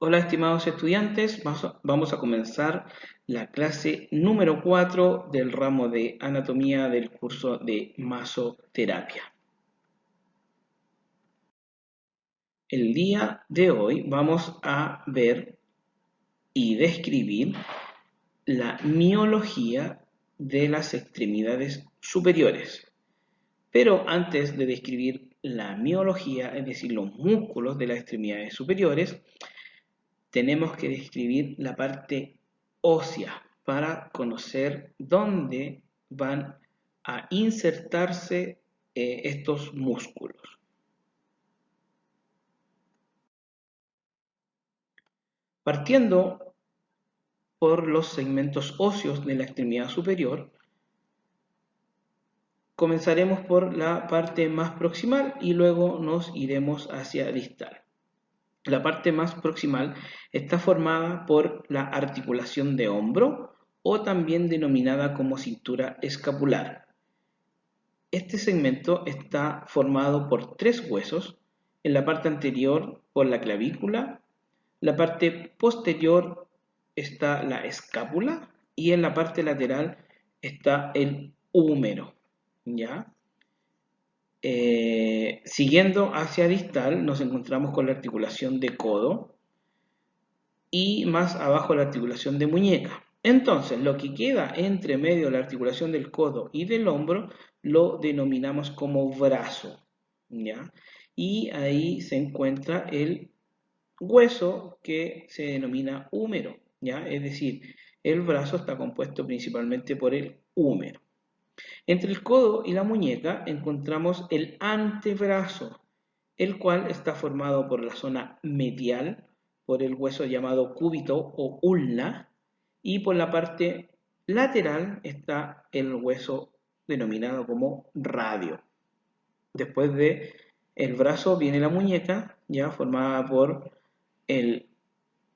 Hola estimados estudiantes, vamos a comenzar la clase número 4 del ramo de anatomía del curso de masoterapia. El día de hoy vamos a ver y describir la miología de las extremidades superiores. Pero antes de describir la miología, es decir, los músculos de las extremidades superiores, tenemos que describir la parte ósea para conocer dónde van a insertarse estos músculos. Partiendo por los segmentos óseos de la extremidad superior, comenzaremos por la parte más proximal y luego nos iremos hacia distal. La parte más proximal está formada por la articulación de hombro o también denominada como cintura escapular. Este segmento está formado por tres huesos, en la parte anterior por la clavícula, la parte posterior está la escápula y en la parte lateral está el húmero, ¿ya? Siguiendo hacia distal nos encontramos con la articulación de codo y más abajo la articulación de muñeca. Entonces, lo que queda entre medio de la articulación del codo y del hombro lo denominamos como brazo, ¿ya? Y ahí se encuentra el hueso que se denomina húmero, ¿ya? Es decir, el brazo está compuesto principalmente por el húmero. Entre el codo y la muñeca encontramos el antebrazo, el cual está formado por la zona medial, por el hueso llamado cúbito o ulna, y por la parte lateral está el hueso denominado como radio. Después de el brazo viene la muñeca, ya formada por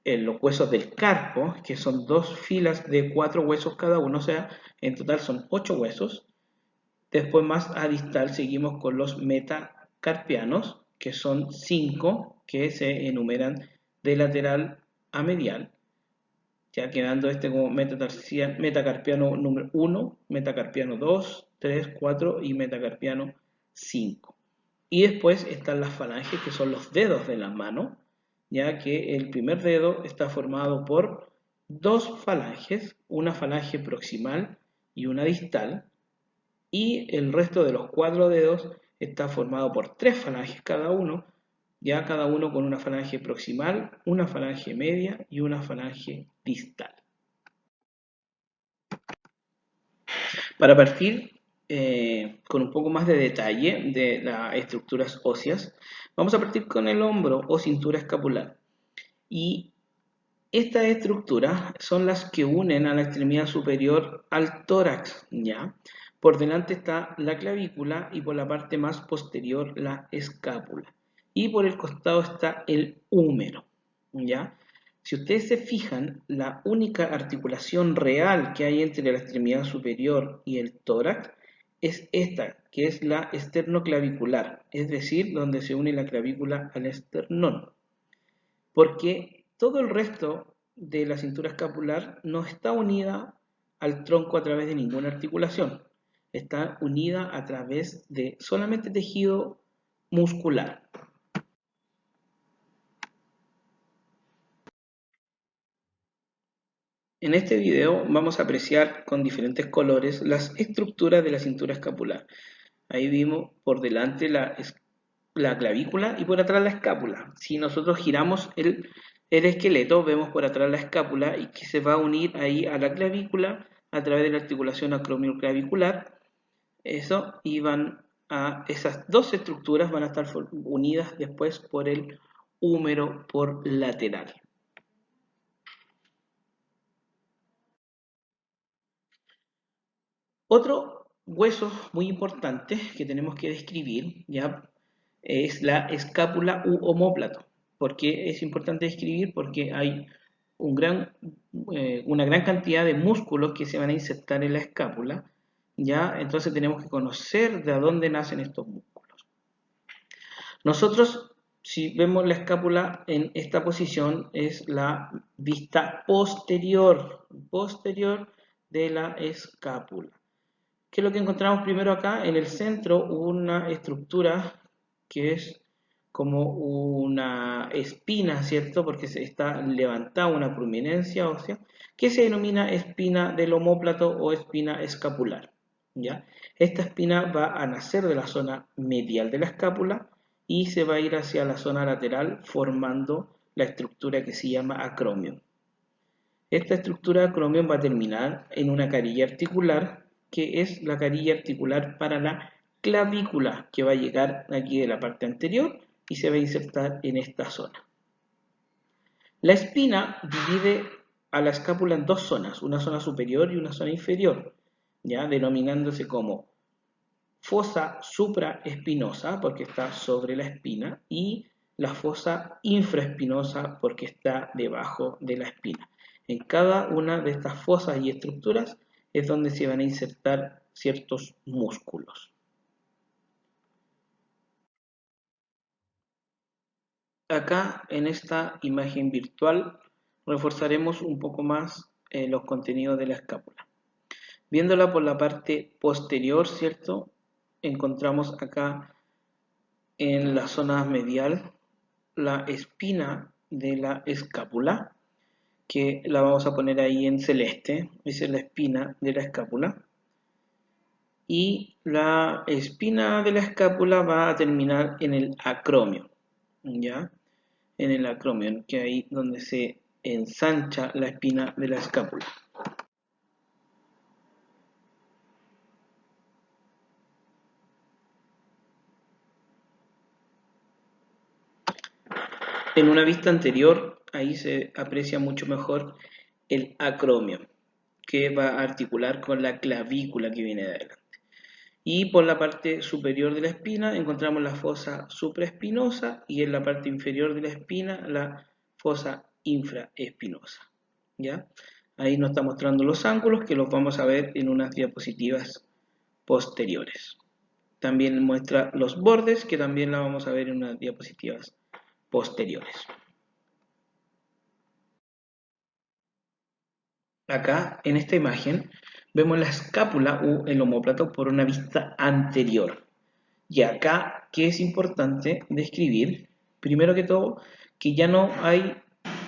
los huesos del carpo, que son dos filas de 4 huesos cada uno, o sea, en total son 8 huesos. Después más a distal seguimos con los metacarpianos, que son 5 que se enumeran de lateral a medial, ya quedando este como metacarpiano número 1, metacarpiano 2, 3, 4 y metacarpiano 5. Y después están las falanges, que son los dedos de la mano, ya que el primer dedo está formado por dos falanges, una falange proximal y una distal, y el resto de los 4 dedos está formado por 3 falanges cada uno, ya cada uno con una falange proximal, una falange media y una falange distal. Para partir con un poco más de detalle de las estructuras óseas, vamos a partir con el hombro o cintura escapular. Y estas estructuras son las que unen a la extremidad superior al tórax, ¿ya? Por delante está la clavícula y por la parte más posterior la escápula. Y por el costado está el húmero, ¿ya? Si ustedes se fijan, la única articulación real que hay entre la extremidad superior y el tórax es esta, que es la esternoclavicular, es decir, donde se une la clavícula al esternón. Porque todo el resto de la cintura escapular no está unida al tronco a través de ninguna articulación. Está unida a través de solamente tejido muscular. En este video vamos a apreciar con diferentes colores las estructuras de la cintura escapular. Ahí vimos por delante la clavícula y por atrás la escápula. Si nosotros giramos el esqueleto, vemos por atrás la escápula y que se va a unir ahí a la clavícula a través de la articulación acromioclavicular. Eso, y esas dos estructuras van a estar unidas después por el húmero por lateral. Otro hueso muy importante que tenemos que describir ya es la escápula u omóplato. ¿Por qué es importante describir? Porque hay una gran cantidad de músculos que se van a insertar en la escápula, ¿ya? Entonces tenemos que conocer de dónde nacen estos músculos. Nosotros si vemos la escápula en esta posición, es la vista posterior, de la escápula. ¿Qué es lo que encontramos primero acá? En el centro una estructura que es como una espina, ¿cierto? Porque se está levantada una prominencia ósea que se denomina espina del omóplato o espina escapular, ¿ya? Esta espina va a nacer de la zona medial de la escápula y se va a ir hacia la zona lateral formando la estructura que se llama acromion. Esta estructura de acromion va a terminar en una carilla articular, que es la carilla articular para la clavícula, que va a llegar aquí de la parte anterior y se va a insertar en esta zona. La espina divide a la escápula en dos zonas, una zona superior y una zona inferior, ya denominándose como fosa supraespinosa, porque está sobre la espina, y la fosa infraespinosa, porque está debajo de la espina. En cada una de estas fosas y estructuras es donde se van a insertar ciertos músculos. Acá en esta imagen virtual reforzaremos un poco más los contenidos de la escápula. Viéndola por la parte posterior, ¿cierto? Encontramos acá en la zona medial la espina de la escápula, que la vamos a poner ahí en celeste, esa es la espina de la escápula. Y la espina de la escápula va a terminar en el acromio, ¿ya? En el acromio, que ahí donde se ensancha la espina de la escápula. En una vista anterior, ahí se aprecia mucho mejor el acromio, que va a articular con la clavícula que viene de adelante. Y por la parte superior de la espina encontramos la fosa supraespinosa y en la parte inferior de la espina la fosa infraespinosa. ¿Ya? Ahí nos está mostrando los ángulos que los vamos a ver en unas diapositivas posteriores. También muestra los bordes que también la vamos a ver en unas diapositivas posteriores. Acá, en esta imagen, vemos la escápula o el omóplato por una vista anterior. Y acá, ¿qué es importante describir? Primero que todo, que ya no hay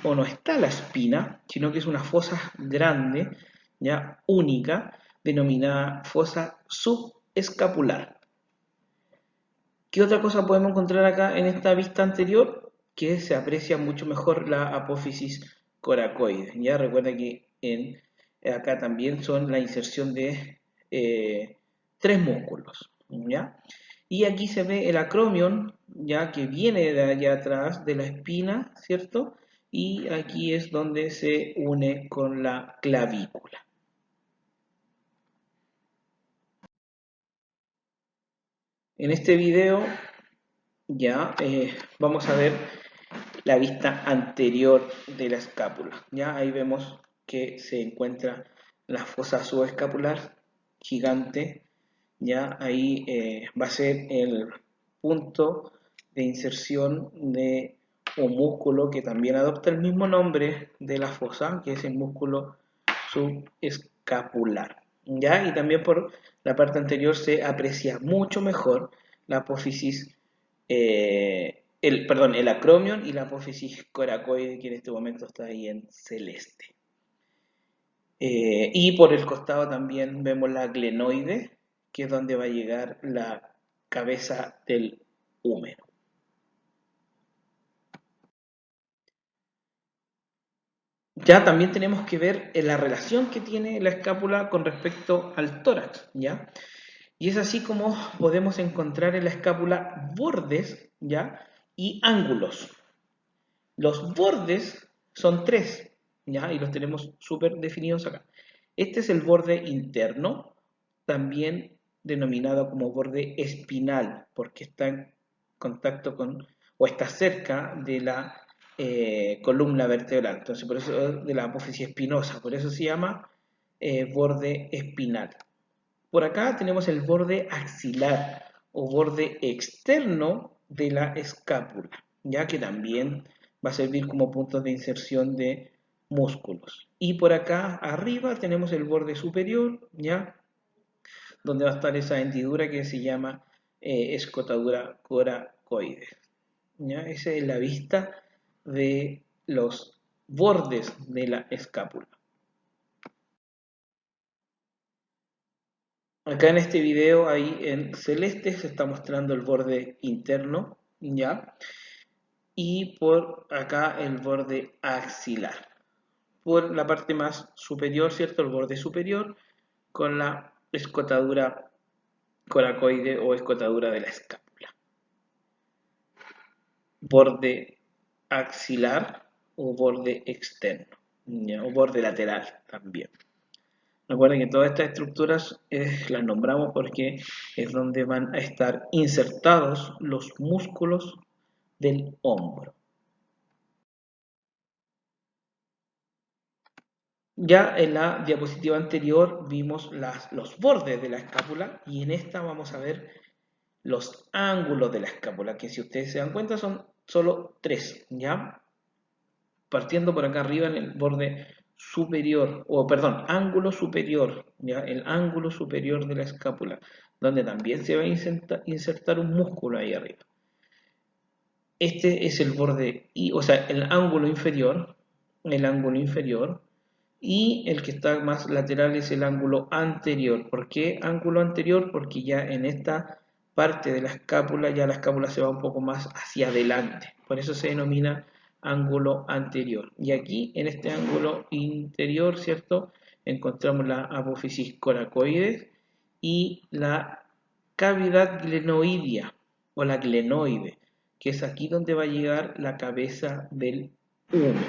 o no está la espina, sino que es una fosa grande, ya única, denominada fosa subescapular. ¿Qué otra cosa podemos encontrar acá en esta vista anterior? Que se aprecia mucho mejor la apófisis coracoide. Ya recuerda que acá también son la inserción de tres músculos. ¿Ya? Y aquí se ve el acromion, ya que viene de allá atrás de la espina, ¿cierto? Y aquí es donde se une con la clavícula. En este video ya vamos a ver la vista anterior de la escápula. Ya ahí vemos que se encuentra la fosa subescapular gigante. Ya ahí va a ser el punto de inserción de un músculo que también adopta el mismo nombre de la fosa, que es el músculo subescapular. ¿Ya? Y también por la parte anterior se aprecia mucho mejor la apófisis, el acromion y la apófisis coracoide, que en este momento está ahí en celeste. Y por el costado también vemos la glenoide, que es donde va a llegar la cabeza del húmero. Ya también tenemos que ver la relación que tiene la escápula con respecto al tórax, ¿ya? Y es así como podemos encontrar en la escápula bordes, ¿ya? Y ángulos. Los bordes son tres, ¿ya? Y los tenemos súper definidos acá. Este es el borde interno, también denominado como borde espinal, porque está en contacto con, o está cerca de la columna vertebral. Entonces, por eso de la apófisis espinosa, por eso se llama borde espinal. Por acá tenemos el borde axilar o borde externo de la escápula. ya que también va a servir como puntos de inserción de músculos. Y por acá arriba tenemos el borde superior, ya, donde va a estar esa hendidura que se llama escotadura coracoide. ¿Ya? Esa es la vista de los bordes de la escápula. Acá en este video, ahí en celeste, se está mostrando el borde interno, ¿ya? Y por acá el borde axilar. Por la parte más superior, ¿cierto? El borde superior con la escotadura coracoide o escotadura de la escápula. Borde axilar o borde externo, ¿ya? O borde lateral también. Recuerden que todas estas estructuras las nombramos porque es donde van a estar insertados los músculos del hombro. Ya en la diapositiva anterior vimos los bordes de la escápula y en esta vamos a ver los ángulos de la escápula, que si ustedes se dan cuenta son solo tres, ¿ya? Partiendo por acá arriba en el borde superior, o perdón, ángulo superior, ¿ya? El ángulo superior de la escápula, donde también se va a insertar un músculo ahí arriba. Este es el borde, o sea, el ángulo inferior, y el que está más lateral es el ángulo anterior. ¿Por qué ángulo anterior? Porque ya en esta parte de la escápula, ya la escápula se va un poco más hacia adelante. Por eso se denomina ángulo anterior. Y aquí, en este ángulo interior, ¿cierto? Encontramos la apófisis coracoides y la cavidad glenoidea o la glenoide, que es aquí donde va a llegar la cabeza del húmero.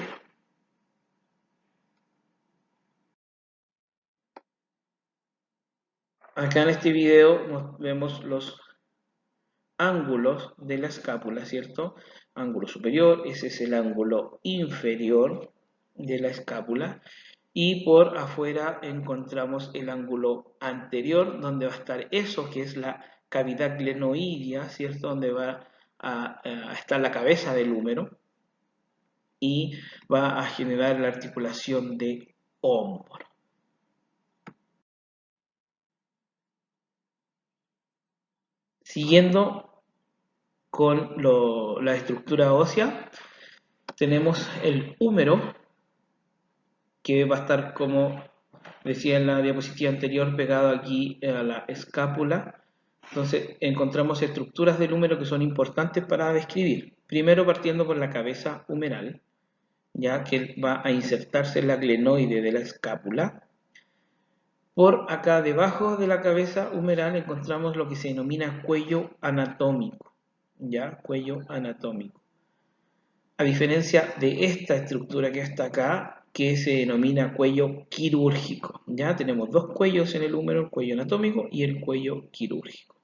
Acá en este video vemos los ángulos de la escápula, ¿cierto? Ángulo superior, ese es el ángulo inferior de la escápula. Y por afuera encontramos el ángulo anterior, donde va a estar eso que es la cavidad glenoidea, ¿cierto? Donde va a estar la cabeza del húmero y va a generar la articulación de hombro. Siguiendo con la estructura ósea, tenemos el húmero, que va a estar, como decía en la diapositiva anterior, pegado aquí a la escápula. Entonces encontramos estructuras del húmero que son importantes para describir. Primero partiendo por la cabeza humeral, ya que va a insertarse en la glenoide de la escápula. Por acá debajo de la cabeza humeral encontramos lo que se denomina cuello anatómico, ya, cuello anatómico. A diferencia de esta estructura que está acá, que se denomina cuello quirúrgico. Ya tenemos dos cuellos en el húmero, el cuello anatómico y el cuello quirúrgico.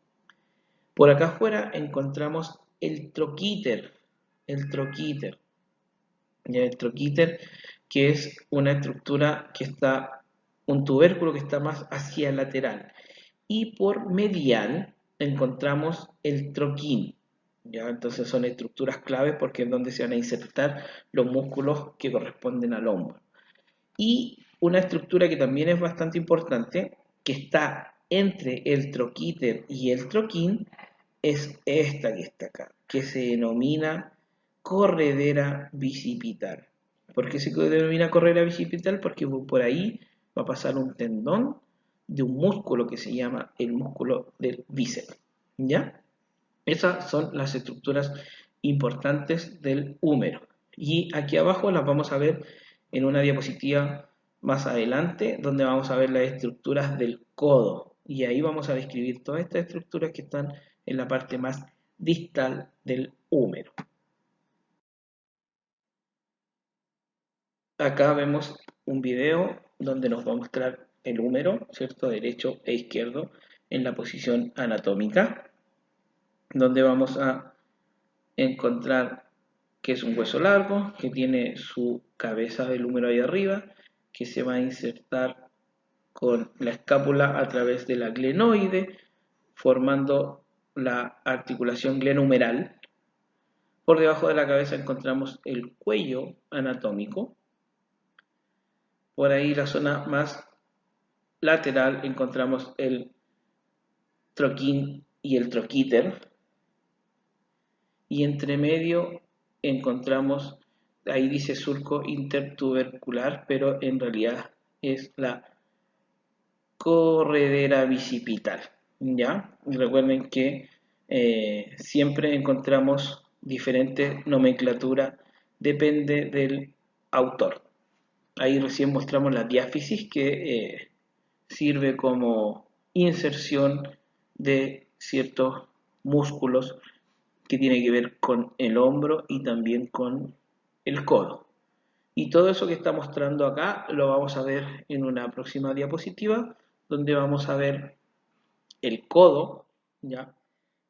Por acá afuera encontramos el troquíter, ya el troquíter, que es una estructura que está, un tubérculo que está más hacia el lateral. Y por medial encontramos el troquín. ¿Ya? Entonces son estructuras claves porque es donde se van a insertar los músculos que corresponden al hombro. Y una estructura que también es bastante importante, que está entre el troquíter y el troquín, es esta que está acá, que se denomina corredera bicipital. ¿Por qué se denomina corredera bicipital? Porque por ahí va a pasar un tendón de un músculo que se llama el músculo del bíceps. ¿Ya? Esas son las estructuras importantes del húmero. Y aquí abajo las vamos a ver en una diapositiva más adelante, donde vamos a ver las estructuras del codo. Y ahí vamos a describir todas estas estructuras que están en la parte más distal del húmero. Acá vemos un video donde nos va a mostrar el húmero, ¿cierto? Derecho e izquierdo en la posición anatómica, donde vamos a encontrar que es un hueso largo, que tiene su cabeza del húmero ahí arriba, que se va a insertar con la escápula a través de la glenoide, formando la articulación glenohumeral. Por debajo de la cabeza encontramos el cuello anatómico. Por ahí la zona más lateral encontramos el troquín y el troquíter. Y entre medio encontramos, ahí dice surco intertubercular, pero en realidad es la corredera bicipital. ¿Ya? Recuerden que siempre encontramos diferente nomenclatura, depende del autor. Ahí recién mostramos la diáfisis que sirve como inserción de ciertos músculos que tiene que ver con el hombro y también con el codo. Y todo eso que está mostrando acá lo vamos a ver en una próxima diapositiva, donde vamos a ver el codo, ¿ya?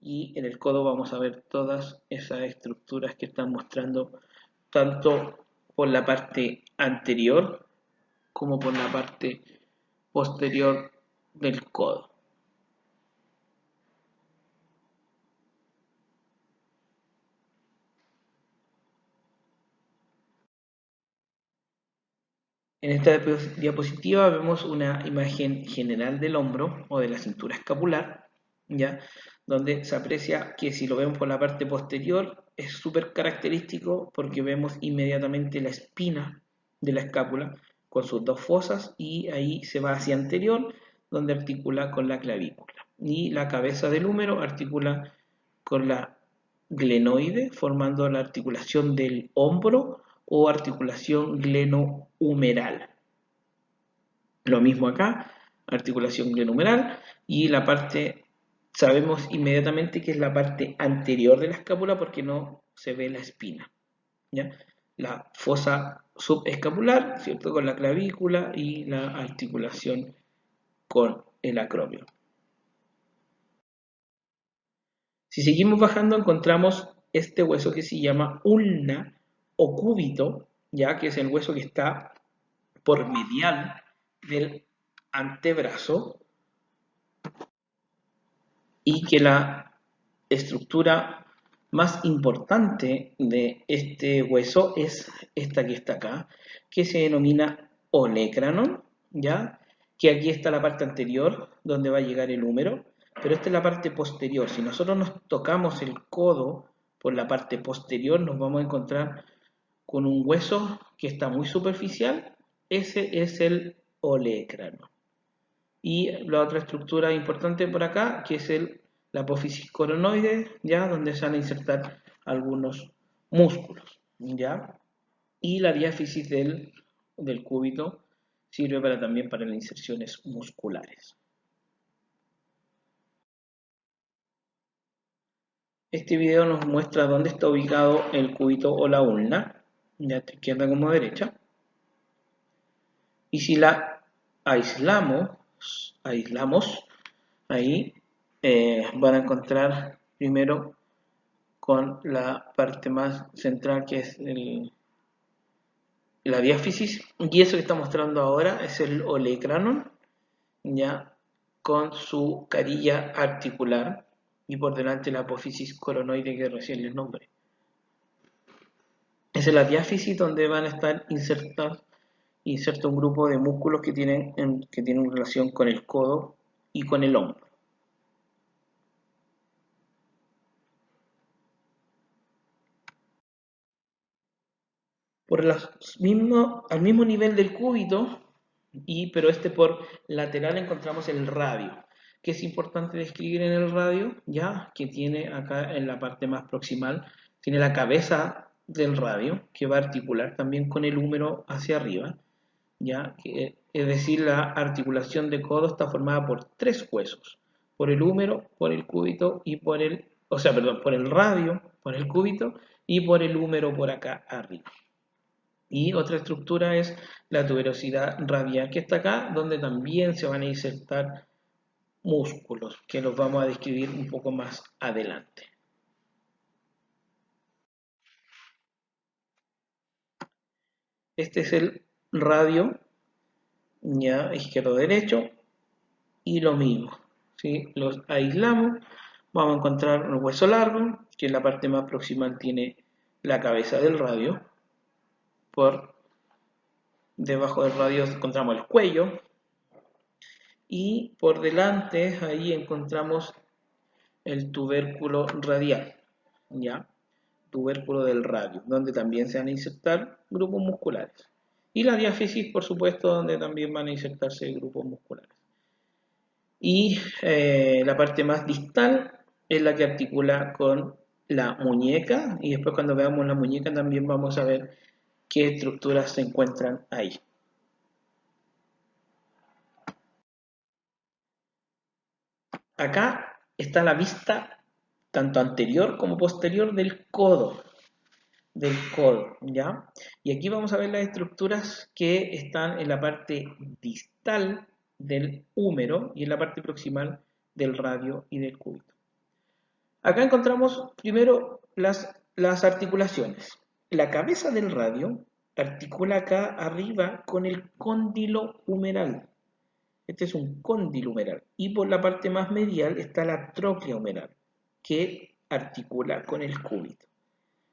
Y en el codo vamos a ver todas esas estructuras que están mostrando tanto por la parte anterior como por la parte posterior del codo. En esta diapositiva vemos una imagen general del hombro o de la cintura escapular, ¿ya? Donde se aprecia que si lo vemos por la parte posterior es súper característico porque vemos inmediatamente la espina de la escápula con sus dos fosas y ahí se va hacia anterior donde articula con la clavícula. Y la cabeza del húmero articula con la glenoide formando la articulación del hombro o articulación glenohumeral. Lo mismo acá, articulación glenohumeral y la parte, sabemos inmediatamente que es la parte anterior de la escápula porque no se ve la espina. ¿Ya? La fosa subescapular, ¿cierto? Con la clavícula y la articulación con el acromio. Si seguimos bajando encontramos este hueso que se llama ulna o cúbito, ya que es el hueso que está por medial del antebrazo y que la estructura más importante de este hueso es esta que está acá, que se denomina olecranon, ¿ya? Que aquí está la parte anterior donde va a llegar el húmero, pero esta es la parte posterior. Si nosotros nos tocamos el codo por la parte posterior, nos vamos a encontrar con un hueso que está muy superficial. Ese es el olecrano. Y la otra estructura importante por acá, que es la apófisis coronoide, ¿ya? Donde se van a insertar algunos músculos, ¿ya? Y la diáfisis del cúbito sirve también para las inserciones musculares. Este video nos muestra dónde está ubicado el cúbito o la ulna, ya de izquierda como derecha. Y si la aislamos ahí, van a encontrar primero con la parte más central que es la diáfisis, y eso que está mostrando ahora es el olecranon, ya con su carilla articular y por delante la apófisis coronoide que recién les nombré. Esa es la diáfisis donde van a estar inserto un grupo de músculos que tienen relación con el codo y con el hombro. Al mismo nivel del cúbito, pero por lateral encontramos el radio, que es importante describir en el radio, ya que tiene acá en la parte más proximal, tiene la cabeza del radio, que va a articular también con el húmero hacia arriba, ya que, es decir, la articulación de codo está formada por tres huesos, por el húmero, por el cúbito y por el radio, por el cúbito y por el húmero por acá arriba. Y otra estructura es la tuberosidad radial que está acá, donde también se van a insertar músculos, que los vamos a describir un poco más adelante. Este es el radio, ya izquierdo-derecho, y lo mismo. ¿Sí? Los aislamos, vamos a encontrar un hueso largo, que en la parte más proximal tiene la cabeza del radio. Por debajo del radio encontramos el cuello. Y por delante ahí encontramos el tubérculo radial, ¿ya? Tubérculo del radio, donde también se van a insertar grupos musculares. Y la diáfisis, por supuesto, donde también van a insertarse grupos musculares. Y la parte más distal es la que articula con la muñeca, y después cuando veamos la muñeca también vamos a ver qué estructuras se encuentran ahí. Acá está la vista tanto anterior como posterior del codo, ¿ya? Y aquí vamos a ver las estructuras que están en la parte distal del húmero y en la parte proximal del radio y del cúbito. Acá encontramos primero las articulaciones. La cabeza del radio articula acá arriba con el cóndilo humeral. Este es un cóndilo humeral. Y por la parte más medial está la tróclea humeral, que articula con el cúbito.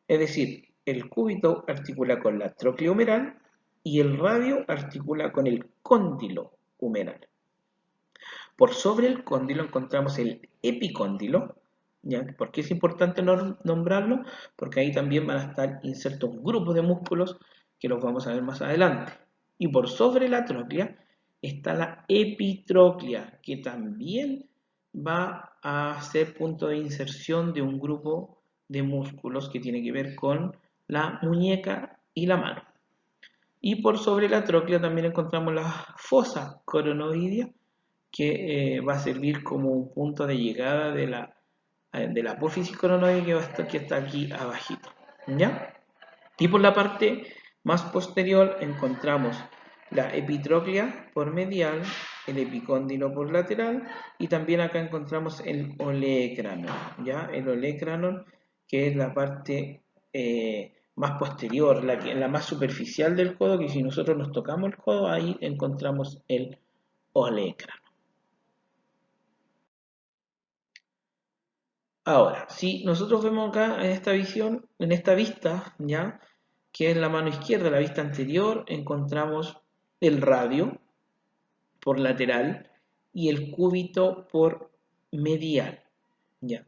Es decir, el cúbito articula con la tróclea humeral y el radio articula con el cóndilo humeral. Por sobre el cóndilo encontramos el epicóndilo. ¿Ya? ¿Por qué es importante nombrarlo? Porque ahí también van a estar insertos grupos de músculos que los vamos a ver más adelante. Y por sobre la tróclea está la epitróclea, que también va a ser punto de inserción de un grupo de músculos que tiene que ver con la muñeca y la mano. Y por sobre la tróclea también encontramos la fosa coronoidea, que va a servir como un punto de llegada de la apófisis coronoidea que está aquí abajito, ¿ya? Y por la parte más posterior encontramos la epitróclea por medial, el epicóndilo por lateral y también acá encontramos el olecranon, ¿ya? El olecranon, que es la parte más posterior, la más superficial del codo, que si nosotros nos tocamos el codo, ahí encontramos el olecranon. Ahora, si nosotros vemos acá en esta visión, en esta vista, ¿ya? Que es la mano izquierda, la vista anterior, encontramos el radio por lateral y el cúbito por medial, ¿ya?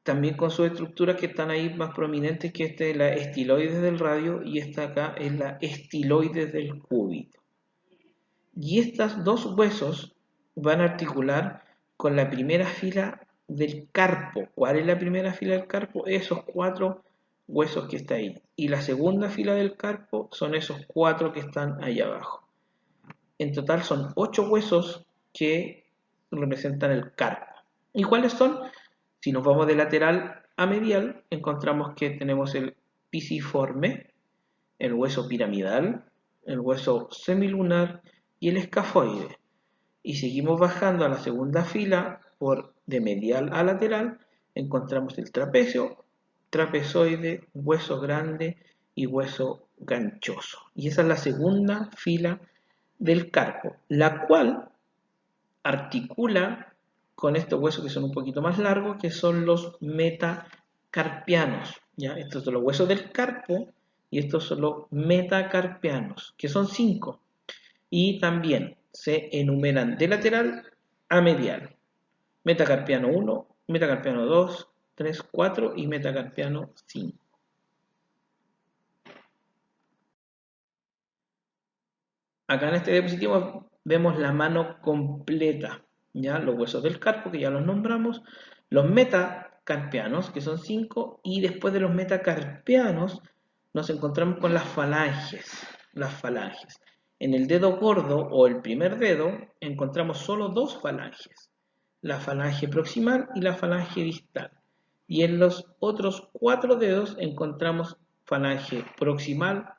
También con sus estructuras que están ahí más prominentes, que esta es la estiloides del radio y esta acá es la estiloides del cúbito. Y estos dos huesos van a articular con la primera fila del carpo. ¿Cuál es la primera fila del carpo? Esos 4 huesos que están ahí. Y la segunda fila del carpo son esos 4 que están ahí abajo. En total son 8 huesos que representan el carpo. ¿Y cuáles son? Si nos vamos de lateral a medial, encontramos que tenemos el pisiforme, el hueso piramidal, el hueso semilunar y el escafoide. Y seguimos bajando a la segunda fila de medial a lateral, encontramos el trapecio, trapezoide, hueso grande y hueso ganchoso. Y esa es la segunda fila del carpo, la cual articula con estos huesos que son un poquito más largos, que son los metacarpianos. ¿Ya? Estos son los huesos del carpo y estos son los metacarpianos, que son 5. Y también se enumeran de lateral a medial. Metacarpiano 1, metacarpiano 2, 3, 4 y metacarpiano 5. Acá en este diapositivo vemos la mano completa, ¿ya? Los huesos del carpo, que ya los nombramos, los metacarpianos, que son 5, y después de los metacarpianos nos encontramos con las falanges. En el dedo gordo o el primer dedo encontramos solo 2 falanges, la falange proximal y la falange distal. Y en los otros 4 dedos encontramos falange proximal,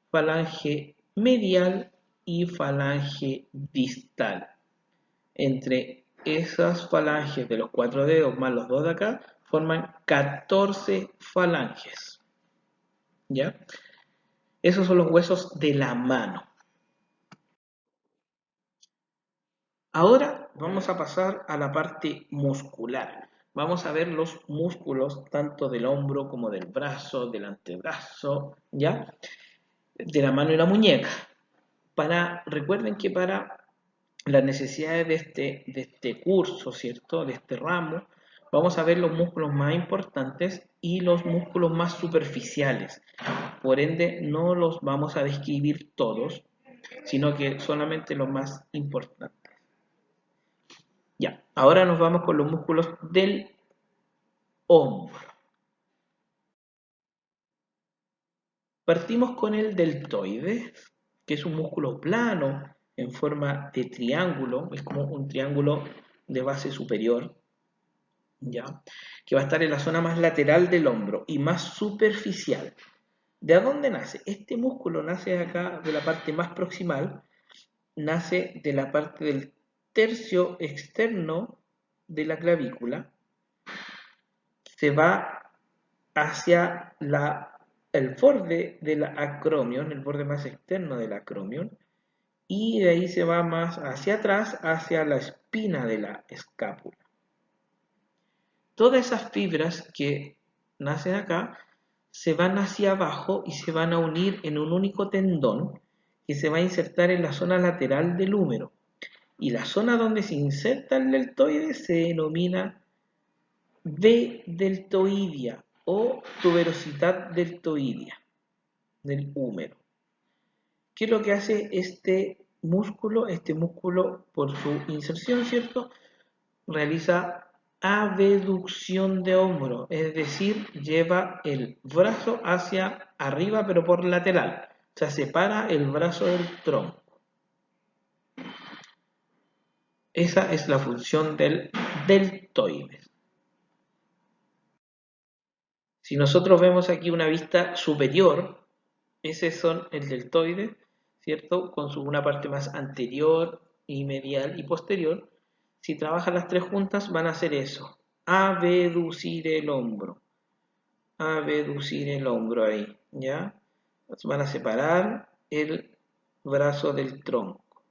falange medial y falange distal. Entre esas falanges de los 4 dedos más los 2 de acá forman 14 falanges. ¿Ya? Esos son los huesos de la mano. Ahora vamos a pasar a la parte muscular. vamos a ver los músculos tanto del hombro como del brazo, del antebrazo, ¿ya? De la mano y la muñeca. Recuerden que para las necesidades de este curso, ¿cierto? De este ramo, vamos a ver los músculos más importantes y los músculos más superficiales. Por ende, no los vamos a describir todos, sino que solamente los más importantes. Ya, ahora nos vamos con los músculos del hombro. Partimos con el deltoide, que es un músculo plano en forma de triángulo, es como un triángulo de base superior, ¿ya? Que va a estar en la zona más lateral del hombro y más superficial. ¿De dónde nace? Este músculo nace acá de la parte más proximal, nace de la parte del tercio externo de la clavícula, se va hacia el borde del acromion, el borde más externo del acromion, y de ahí se va más hacia atrás, hacia la espina de la escápula. Todas esas fibras que nacen acá se van hacia abajo y se van a unir en un único tendón que se va a insertar en la zona lateral del húmero. Y la zona donde se inserta el deltoide se denomina deltoidea o tuberosidad deltoidea del húmero. ¿Qué es lo que hace este músculo? Este músculo, por su inserción, ¿cierto?, realiza abducción de hombro, es decir, lleva el brazo hacia arriba pero por lateral, o sea, separa el brazo del tronco. Esa es la función del deltoide. Si nosotros vemos aquí una vista superior, ese son el deltoide, ¿cierto? Con una parte más anterior y medial y posterior. Si trabajan las tres juntas van a hacer eso. Abducir el hombro. Abducir el hombro ahí, ¿ya? Van a separar el brazo del tronco.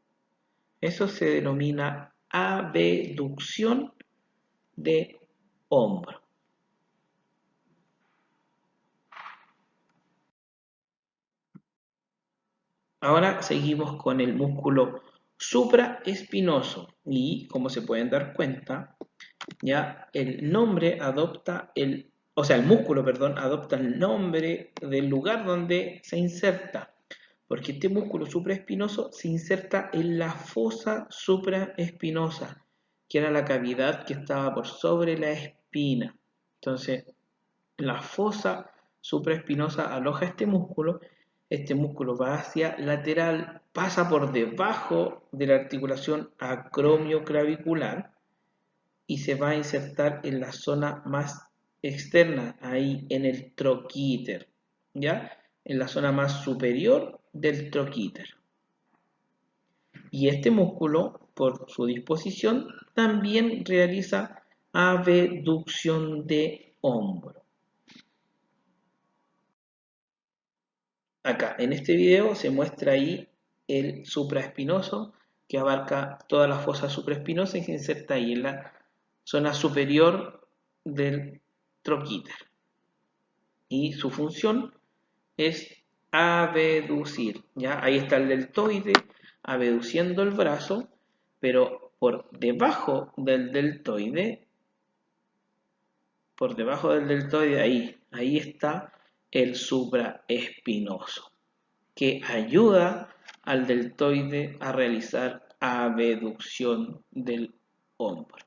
Eso se denomina abducción de hombro. Ahora seguimos con el músculo supraespinoso y, como se pueden dar cuenta, ya el nombre adopta el músculo, perdón, adopta el nombre del lugar donde se inserta, porque este músculo supraespinoso se inserta en la fosa supraespinosa, que era la cavidad que estaba por sobre la espina. Entonces, la fosa supraespinosa aloja este músculo va hacia lateral, pasa por debajo de la articulación acromioclavicular y se va a insertar en la zona más externa, ahí en el troquíter, ¿ya? En la zona más superior del troquíter. Y este músculo, por su disposición, también realiza abducción de hombro. Acá, en este video se muestra ahí el supraespinoso, que abarca toda la fosa supraespinosa y se inserta ahí en la zona superior del troquíter. Y su función es abducir, ¿ya? Ahí está el deltoide abduciendo el brazo, pero por debajo del deltoide, ahí está el supraespinoso, que ayuda al deltoide a realizar abducción del hombro.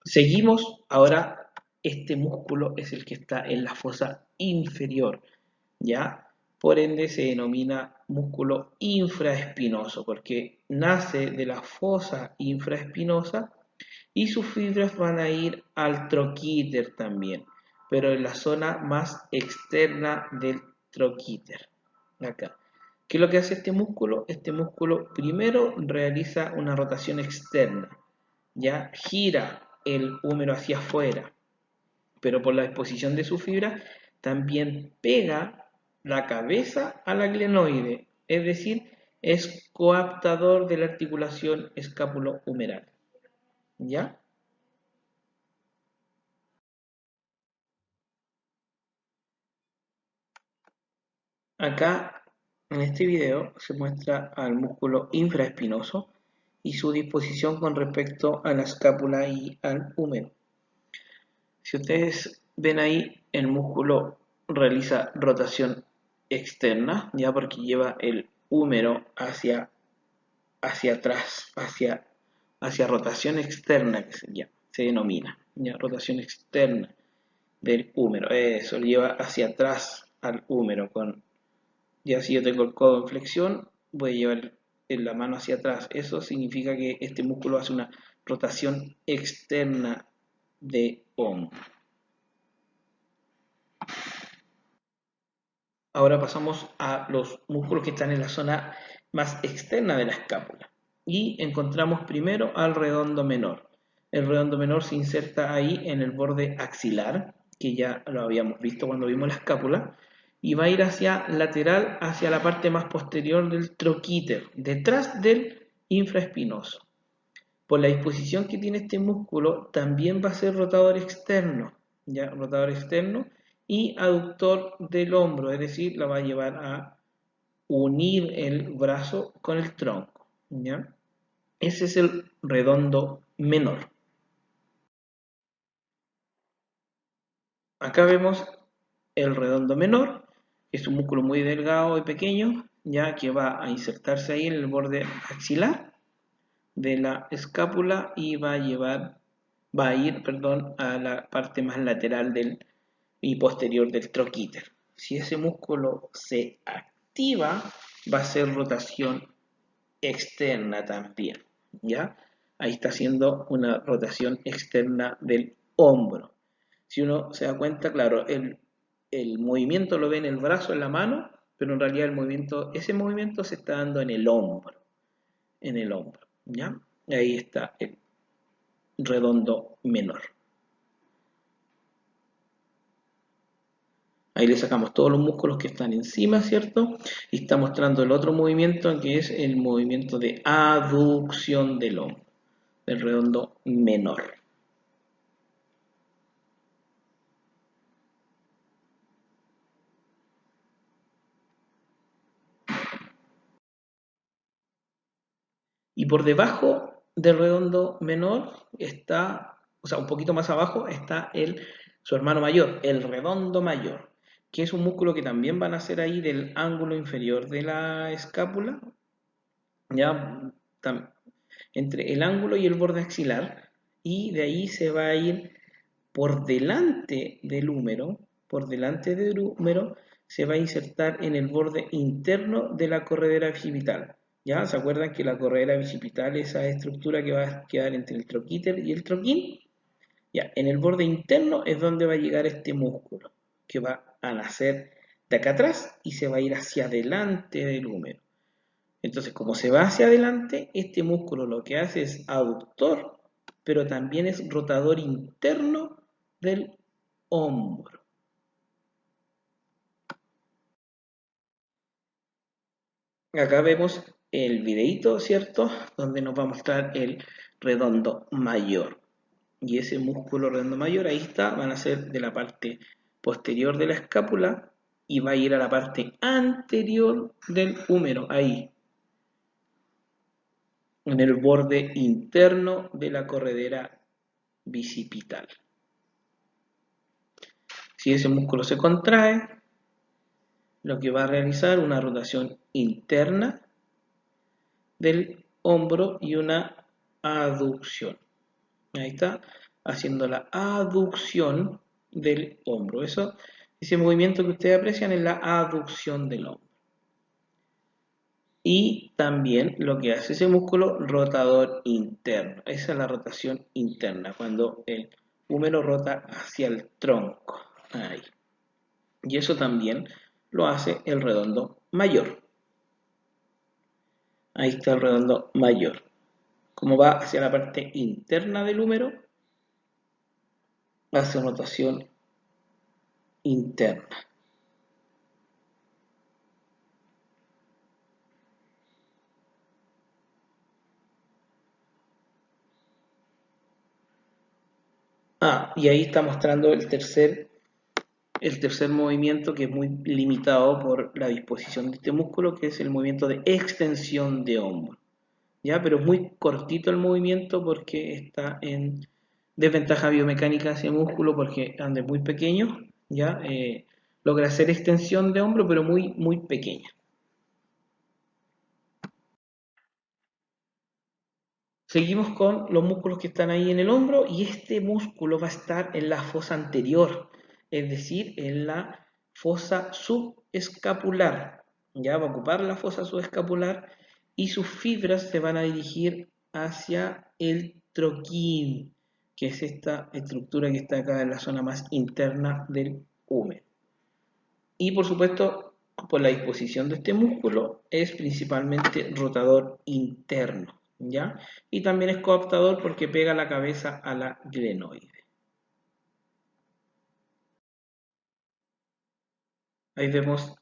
Seguimos, ahora este músculo es el que está en la fosa inferior, ¿ya? Por ende se denomina músculo infraespinoso, porque nace de la fosa infraespinosa y sus fibras van a ir al troquíter también, pero en la zona más externa del troquíter, acá. ¿Qué es lo que hace este músculo? Este músculo primero realiza una rotación externa, ya gira el húmero hacia afuera, pero por la exposición de su fibra también pega la cabeza a la glenoide, es decir, es coaptador de la articulación escapulohumeral. ¿Ya? Acá en este video se muestra al músculo infraespinoso y su disposición con respecto a la escápula y al húmero. Si ustedes ven ahí, el músculo realiza rotación externa, ya porque lleva el húmero hacia atrás, hacia rotación externa, que se denomina, ya, rotación externa del húmero. Eso lo lleva hacia atrás al húmero. Ya si yo tengo el codo en flexión, voy a llevar la mano hacia atrás. Eso significa que este músculo hace una rotación externa de hombro. Ahora pasamos a los músculos que están en la zona más externa de la escápula. Y encontramos primero al redondo menor. El redondo menor se inserta ahí en el borde axilar, que ya lo habíamos visto cuando vimos la escápula, y va a ir hacia lateral, hacia la parte más posterior del troquíter, detrás del infraespinoso. Por la disposición que tiene este músculo, también va a ser rotador externo, ¿ya? Rotador externo y aductor del hombro, es decir, la va a llevar a unir el brazo con el tronco, ¿ya? Ese es el redondo menor. Acá vemos el redondo menor, que es un músculo muy delgado y pequeño, ya que va a insertarse ahí en el borde axilar de la escápula y va a ir, perdón, a la parte más lateral y posterior del troquíter. Si ese músculo se activa, va a ser rotación externa también, ¿ya? Ahí está haciendo una rotación externa del hombro. Si uno se da cuenta, claro, el movimiento lo ve en el brazo, en la mano, pero en realidad ese movimiento se está dando en el hombro, ¿ya? Ahí está el redondo menor. Ahí le sacamos todos los músculos que están encima, ¿cierto? Y está mostrando el otro movimiento, que es el movimiento de aducción del hombro, del redondo menor. Y por debajo del redondo menor está, o sea, un poquito más abajo está su hermano mayor, el redondo mayor, que es un músculo que también van a nacer ahí del ángulo inferior de la escápula, ya entre el ángulo y el borde axilar, y de ahí se va a ir por delante del húmero, se va a insertar en el borde interno de la corredera bicipital. ¿Ya? ¿Se acuerdan que la corredera bicipital es esa estructura que va a quedar entre el troquíter y el troquín? Ya, en el borde interno es donde va a llegar este músculo, que va a nacer de acá atrás y se va a ir hacia adelante del húmero. Entonces, como se va hacia adelante, este músculo lo que hace es aductor, pero también es rotador interno del hombro. Acá vemos el videito, ¿cierto? Donde nos va a mostrar el redondo mayor. Y ese músculo redondo mayor, ahí está, van a ser de la parte posterior de la escápula y va a ir a la parte anterior del húmero, ahí, en el borde interno de la corredera bicipital. Si ese músculo se contrae, lo que va a realizar una rotación interna del hombro y una aducción. Ahí está, haciendo la aducción del hombro. Ese movimiento que ustedes aprecian es la aducción del hombro. Y también lo que hace ese músculo rotador interno. Esa es la rotación interna, cuando el húmero rota hacia el tronco. Ahí. Y eso también lo hace el redondo mayor. Ahí está el redondo mayor. Como va hacia la parte interna del húmero, hace rotación interna. Y ahí está mostrando el tercer movimiento, que es muy limitado por la disposición de este músculo, que es el movimiento de extensión de hombro. ¿Ya? Pero es muy cortito el movimiento porque está en desventaja biomecánica ese músculo porque anda muy pequeño, ¿ya? Logra hacer extensión de hombro, pero muy, muy pequeña. Seguimos con los músculos que están ahí en el hombro y este músculo va a estar en la fosa anterior, es decir, en la fosa subescapular. Ya va a ocupar la fosa subescapular y sus fibras se van a dirigir hacia el troquín, que es esta estructura que está acá en la zona más interna del húmero. Y por supuesto, por la disposición de este músculo, es principalmente rotador interno, ¿ya? Y también es coaptador porque pega la cabeza a la glenoide. Ahí vemos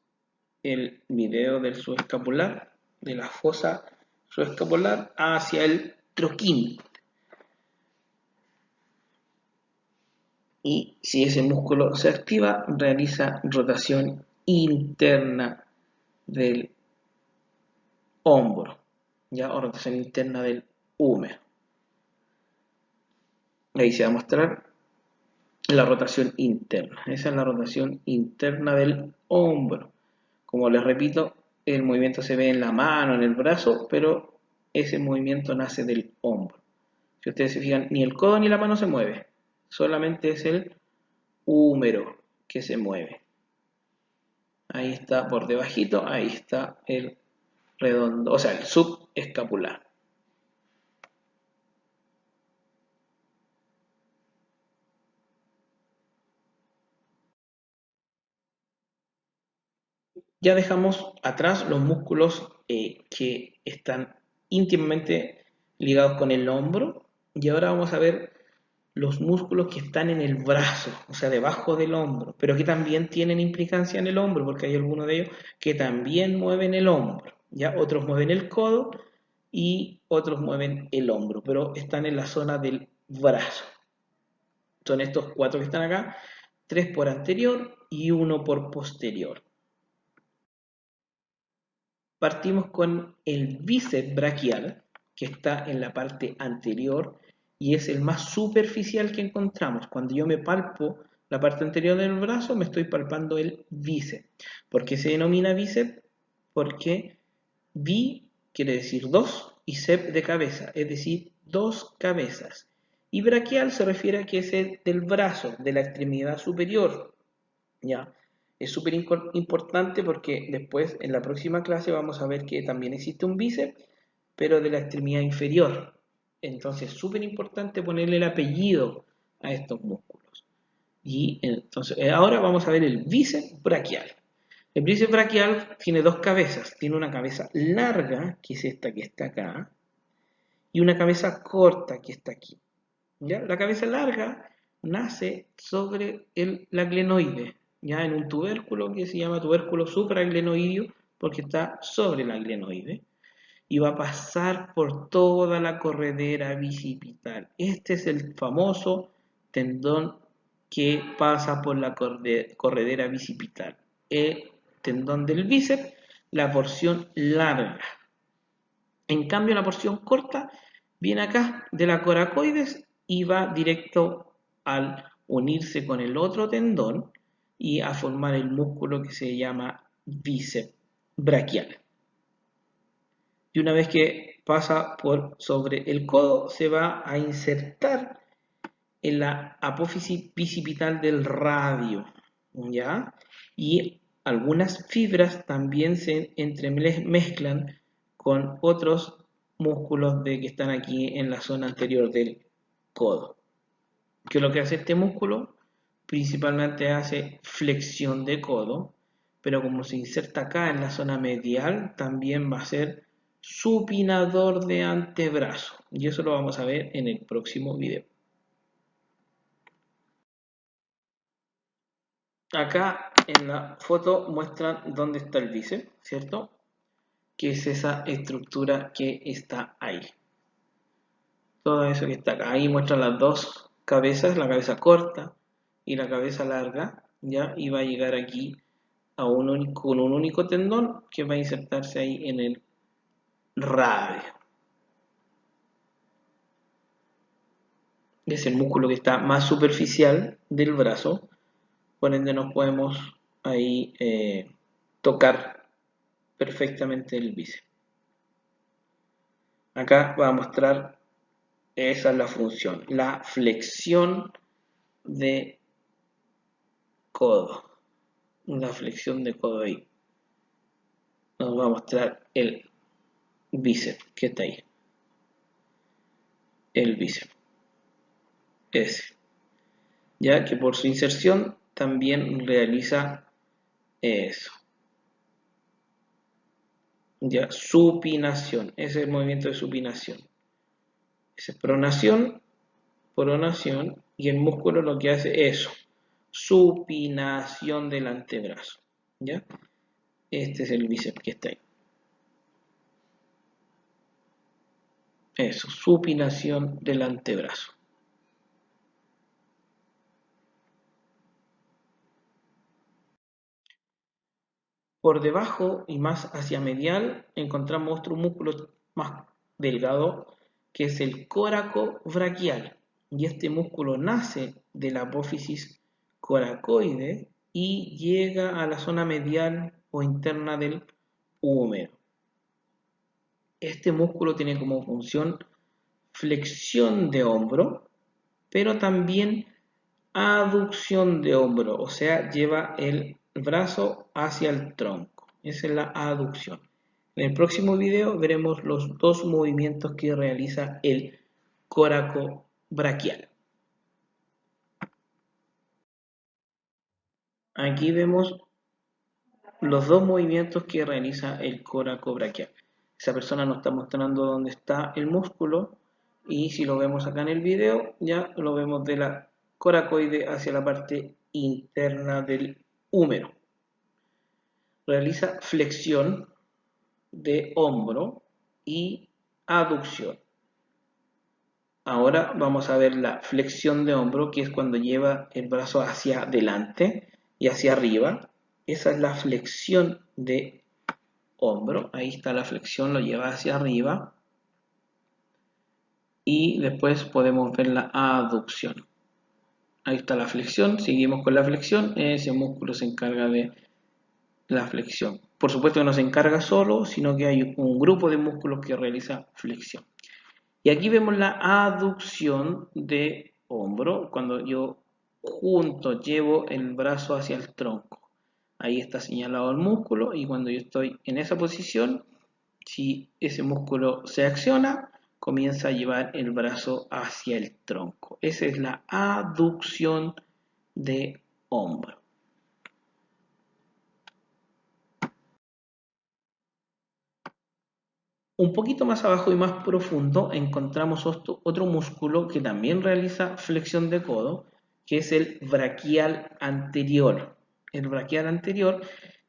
el video del subescapular, de la fosa subescapular hacia el troquín. Y si ese músculo se activa, realiza rotación interna del hombro, ¿ya? O rotación interna del húmero. Ahí se va a mostrar la rotación interna. Esa es la rotación interna del hombro. Como les repito, el movimiento se ve en la mano, en el brazo, pero ese movimiento nace del hombro. Si ustedes se fijan, ni el codo ni la mano se mueve. Solamente es el húmero que se mueve. Ahí está por debajito, ahí está el redondo, o sea, el subescapular. Ya dejamos atrás los músculos que están íntimamente ligados con el hombro y ahora vamos a ver los músculos que están en el brazo, o sea, debajo del hombro, pero que también tienen implicancia en el hombro, porque hay algunos de ellos que también mueven el hombro, ya otros mueven el codo y otros mueven el hombro, pero están en la zona del brazo. Son estos cuatro que están acá, tres por anterior y uno por posterior. Partimos con el bíceps braquial, que está en la parte anterior y es el más superficial que encontramos. Cuando yo me palpo la parte anterior del brazo, me estoy palpando el bíceps. ¿Por qué se denomina bíceps? Porque bi quiere decir dos y sep de cabeza, es decir, dos cabezas. Y braquial se refiere a que es el del brazo, de la extremidad superior. ¿Ya? Es súper importante porque después en la próxima clase vamos a ver que también existe un bíceps, pero de la extremidad inferior. Entonces es súper importante ponerle el apellido a estos músculos. Y entonces ahora vamos a ver el bíceps braquial. El bíceps braquial tiene dos cabezas. Tiene una cabeza larga, que es esta que está acá, y una cabeza corta, que está aquí. ¿Ya? La cabeza larga nace sobre la glenoide, ya en un tubérculo que se llama tubérculo supraglenoideo porque está sobre la glenoide y va a pasar por toda la corredera bicipital. Este es el famoso tendón que pasa por la corredera bicipital. El tendón del bíceps, la porción larga. En cambio, la porción corta viene acá de la coracoides y va directo al unirse con el otro tendón y a formar el músculo que se llama bíceps braquial. Y una vez que pasa por sobre el codo, se va a insertar en la apófisis bicipital del radio, ¿ya? Y algunas fibras también se entremezclan con otros músculos que están aquí en la zona anterior del codo. ¿Qué es lo que hace este músculo? Principalmente hace flexión de codo, pero como se inserta acá en la zona medial, también va a ser supinador de antebrazo. Y eso lo vamos a ver en el próximo video. Acá en la foto muestran dónde está el bíceps, ¿cierto? Que es esa estructura que está ahí. Todo eso que está acá. Ahí muestran las dos cabezas, la cabeza corta y la cabeza larga, ¿ya? Y va a llegar aquí a con un único tendón que va a insertarse ahí en el radio. Es el músculo que está más superficial del brazo, por ende nos podemos ahí tocar perfectamente el bíceps. Acá va a mostrar, esa es la función, la flexión de codo. La flexión de codo ahí. Nos va a mostrar el bíceps que está ahí. El bíceps. Ese. Ya que por su inserción también realiza eso. Ya, supinación. Ese es el movimiento de supinación. Ese es pronación, pronación, y el músculo lo que hace es eso. Supinación del antebrazo. ¿Ya? Este es el bíceps que está ahí. Eso, supinación del antebrazo. Por debajo y más hacia medial encontramos otro músculo más delgado que es el córaco braquial. Y este músculo nace de la apófisis coracoide y llega a la zona medial o interna del húmero. Este músculo tiene como función flexión de hombro, pero también aducción de hombro, o sea, lleva el brazo hacia el tronco. Esa es la aducción. En el próximo video veremos los dos movimientos que realiza el córaco braquial. Aquí vemos los dos movimientos que realiza el córaco braquial. Esa persona nos está mostrando dónde está el músculo y si lo vemos acá en el video, ya lo vemos de la coracoide hacia la parte interna del húmero. Realiza flexión de hombro y aducción. Ahora vamos a ver la flexión de hombro, que es cuando lleva el brazo hacia adelante y hacia arriba. Esa es la flexión de hombro. Ahí está la flexión, lo lleva hacia arriba. Y después podemos ver la aducción. Ahí está la flexión, seguimos con la flexión. Ese músculo se encarga de la flexión. Por supuesto que no se encarga solo, sino que hay un grupo de músculos que realiza flexión. Y aquí vemos la aducción de hombro, cuando yo junto llevo el brazo hacia el tronco. Ahí está señalado el músculo y cuando yo estoy en esa posición, si ese músculo se acciona, comienza a llevar el brazo hacia el tronco. Esa es la aducción de hombro. Un poquito más abajo y más profundo encontramos otro músculo que también realiza flexión de codo, que es el braquial anterior. El braquial anterior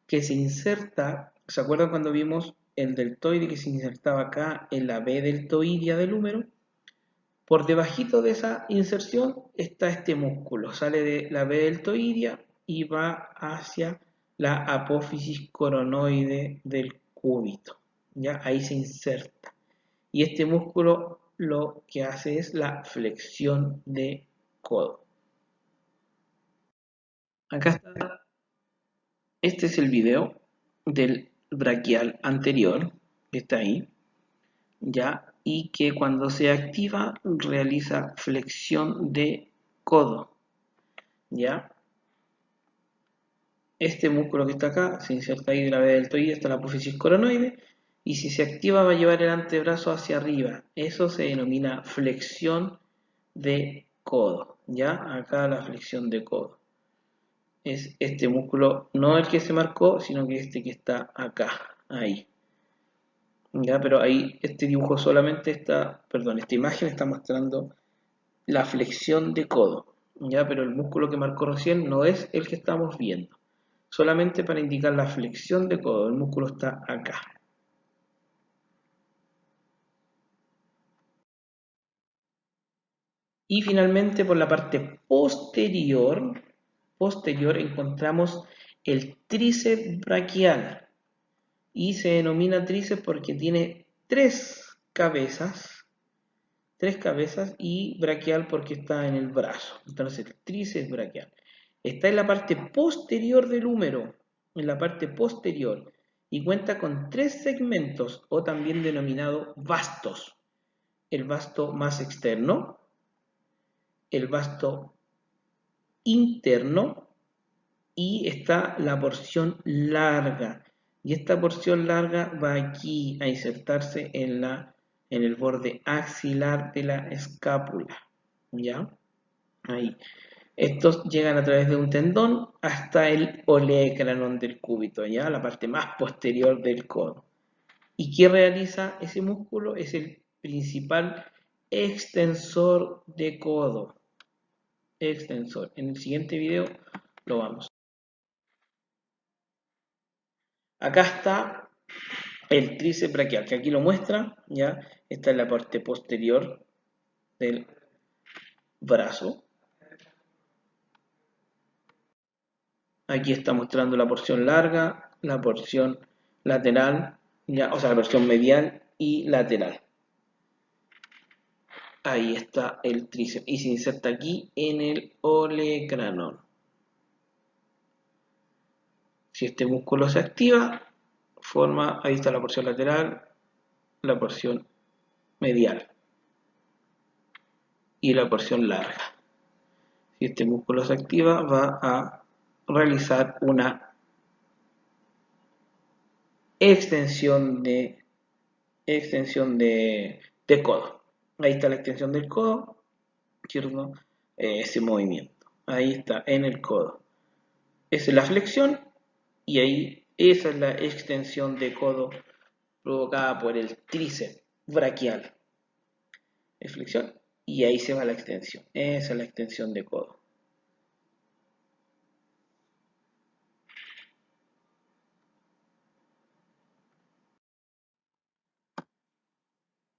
que se inserta, ¿se acuerdan cuando vimos el deltoide que se insertaba acá en la B deltoidea del húmero? Por debajito de esa inserción está este músculo, sale de la B deltoidea y va hacia la apófisis coronoide del cúbito. ¿Ya? Ahí se inserta. Y este músculo lo que hace es la flexión de codo. Acá está. Este es el video del braquial anterior, que está ahí, ¿ya? Y que cuando se activa realiza flexión de codo, ¿ya? Este músculo que está acá se inserta ahí de la B deltoide hasta la apófisis coronoide y si se activa va a llevar el antebrazo hacia arriba. Eso se denomina flexión de codo, ¿ya? Acá la flexión de codo. Es este músculo, no el que se marcó, sino que este que está acá, ahí. ¿Ya? Pero ahí este dibujo solamente está, perdón, esta imagen está mostrando la flexión de codo, ¿ya? Pero el músculo que marcó recién no es el que estamos viendo. Solamente para indicar la flexión de codo, el músculo está acá. Y finalmente por la parte posterior encontramos el tríceps braquial. Y se denomina tríceps porque tiene tres cabezas y braquial porque está en el brazo. Entonces, tríceps braquial. Está en la parte posterior del húmero, en la parte posterior, y cuenta con tres segmentos, o también denominado vastos. El vasto más externo, el vasto interno, y está la porción larga. Y esta porción larga va aquí a insertarse en el borde axilar de la escápula. ¿Ya? Ahí. Estos llegan a través de un tendón hasta el olecranon del cúbito, ¿ya? La parte más posterior del codo. ¿Y qué realiza ese músculo? Es el principal extensor de codo. Extensor. En el siguiente video lo vamos. Acá está el tríceps braquial, que aquí lo muestra, ¿ya? Esta es la parte posterior del brazo. Aquí está mostrando la porción larga, la porción lateral, ¿ya? O sea, la porción medial y lateral. Ahí está el tríceps y se inserta aquí en el olecranon. Si este músculo se activa, ahí está la porción lateral, la porción medial y la porción larga. Si este músculo se activa, va a realizar una extensión de codo. Ahí está la extensión del codo, ¿cierto? Ese movimiento. Ahí está, en el codo. Esa es la flexión y ahí esa es la extensión de codo provocada por el tríceps braquial. Es flexión y ahí se va la extensión. Esa es la extensión de codo.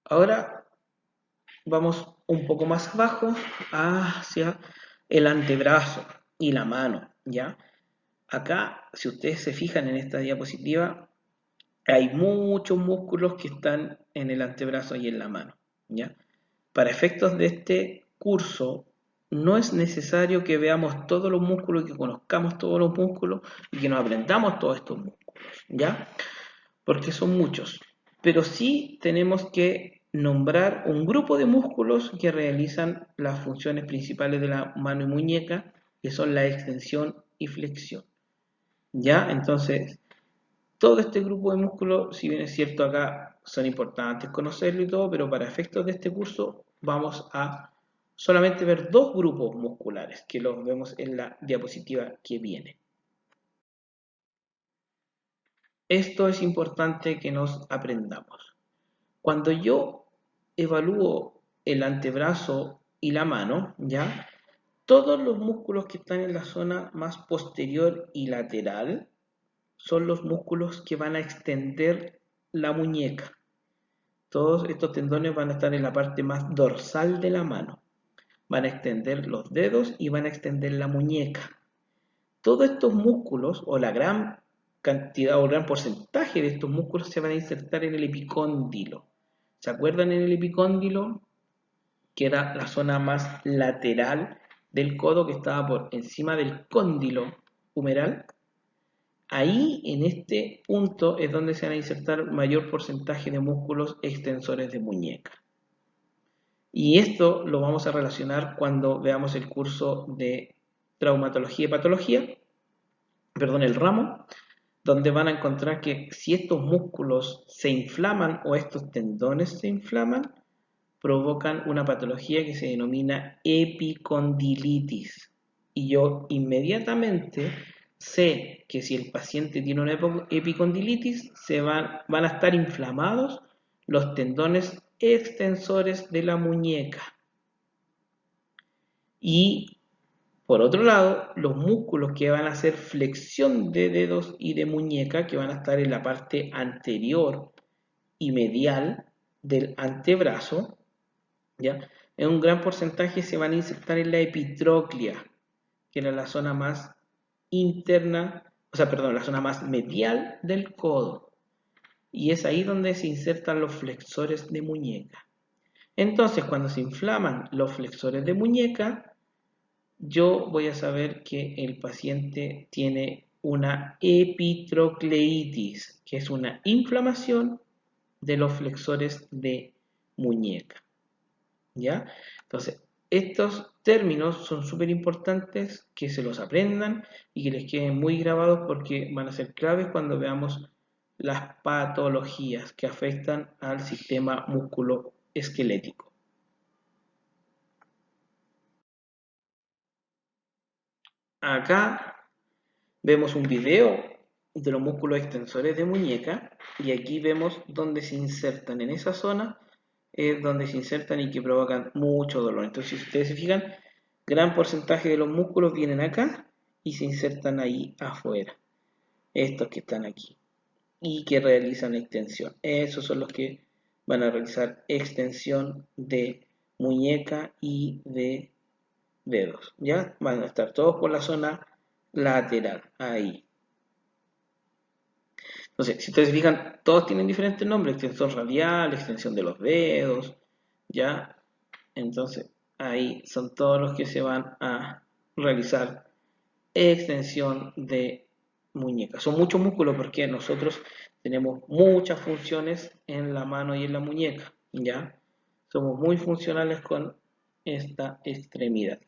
Ahora vamos un poco más abajo hacia el antebrazo y la mano, ¿ya? Acá, si ustedes se fijan en esta diapositiva, hay muchos músculos que están en el antebrazo y en la mano, ¿ya? Para efectos de este curso, no es necesario que veamos todos los músculos, que conozcamos todos los músculos y que nos aprendamos todos estos músculos, ¿ya? Porque son muchos. Pero sí tenemos que nombrar un grupo de músculos que realizan las funciones principales de la mano y muñeca, que son la extensión y flexión. ¿Ya? Entonces, todo este grupo de músculos, si bien es cierto acá son importantes conocerlo y todo, pero para efectos de este curso vamos a solamente ver dos grupos musculares, que los vemos en la diapositiva que viene. Esto es importante que nos aprendamos. Cuando yo evalúo el antebrazo y la mano, ¿ya? Todos los músculos que están en la zona más posterior y lateral son los músculos que van a extender la muñeca. Todos estos tendones van a estar en la parte más dorsal de la mano. Van a extender los dedos y van a extender la muñeca. Todos estos músculos, o la gran cantidad o gran porcentaje de estos músculos, se van a insertar en el epicóndilo. ¿Se acuerdan en el epicóndilo? Que era la zona más lateral del codo, que estaba por encima del cóndilo humeral. Ahí, en este punto, es donde se van a insertar mayor porcentaje de músculos extensores de muñeca. Y esto lo vamos a relacionar cuando veamos el curso de traumatología y patología, perdón, el ramo, donde van a encontrar que si estos músculos se inflaman o estos tendones se inflaman, provocan una patología que se denomina epicondilitis. Y yo inmediatamente sé que si el paciente tiene una epicondilitis, van a estar inflamados los tendones extensores de la muñeca. Y por otro lado, los músculos que van a hacer flexión de dedos y de muñeca, que van a estar en la parte anterior y medial del antebrazo, ¿ya? En un gran porcentaje se van a insertar en la epitróclea, que era la zona más interna, o sea, perdón, la zona más medial del codo. Y es ahí donde se insertan los flexores de muñeca. Entonces, cuando se inflaman los flexores de muñeca, yo voy a saber que el paciente tiene una epitrocleitis, que es una inflamación de los flexores de muñeca. ¿Ya? Entonces, estos términos son súper importantes que se los aprendan y que les queden muy grabados porque van a ser claves cuando veamos las patologías que afectan al sistema musculoesquelético. Acá vemos un video de los músculos extensores de muñeca y aquí vemos dónde se insertan en esa zona, es donde se insertan y que provocan mucho dolor. Entonces, si ustedes se fijan, gran porcentaje de los músculos vienen acá y se insertan ahí afuera, estos que están aquí y que realizan extensión. Esos son los que van a realizar extensión de muñeca y de dedos, ¿ya? Van a estar todos por la zona lateral, ahí. Entonces, si ustedes se fijan, todos tienen diferentes nombres, extensor radial, extensión de los dedos, ¿ya? Entonces, ahí son todos los que se van a realizar extensión de muñeca. Son muchos músculos porque nosotros tenemos muchas funciones en la mano y en la muñeca, ¿ya? Somos muy funcionales con esta extremidad.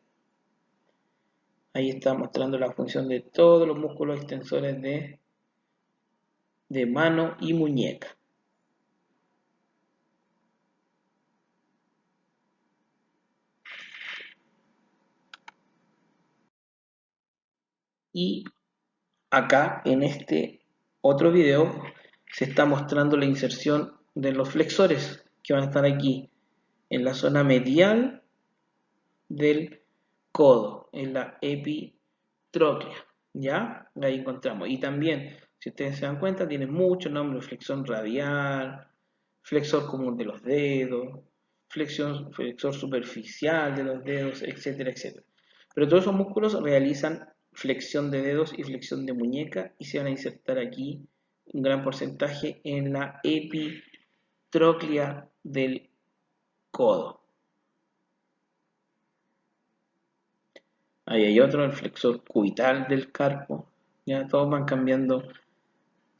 Ahí está mostrando la función de todos los músculos extensores de mano y muñeca. Y acá en este otro video se está mostrando la inserción de los flexores que van a estar aquí en la zona medial del codo, en la epitróclea, ¿ya? Ahí encontramos. Y también, si ustedes se dan cuenta, tiene muchos nombres: flexión radial, flexor común de los dedos, flexor superficial de los dedos, etcétera, etcétera. Pero todos esos músculos realizan flexión de dedos y flexión de muñeca y se van a insertar aquí un gran porcentaje en la epitróclea del codo. Ahí hay otro, el flexor cubital del carpo. Ya todos van cambiando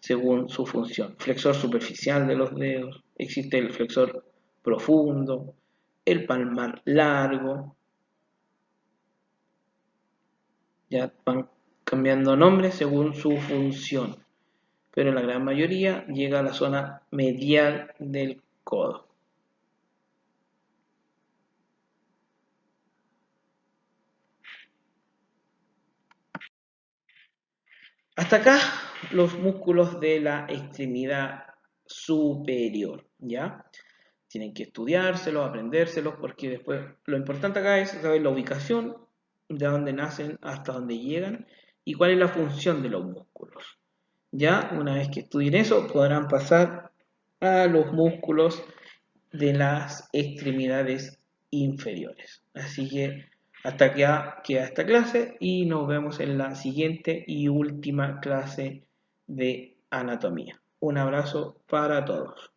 según su función. Flexor superficial de los dedos. Existe el flexor profundo, el palmar largo. Ya van cambiando nombres según su función. Pero la gran mayoría llega a la zona medial del codo. Hasta acá los músculos de la extremidad superior, ¿ya? Tienen que estudiárselos, aprendérselos, porque después lo importante acá es saber la ubicación, de dónde nacen hasta dónde llegan y cuál es la función de los músculos. Ya una vez que estudien eso, podrán pasar a los músculos de las extremidades inferiores. Así que hasta aquí queda esta clase y nos vemos en la siguiente y última clase de anatomía. Un abrazo para todos.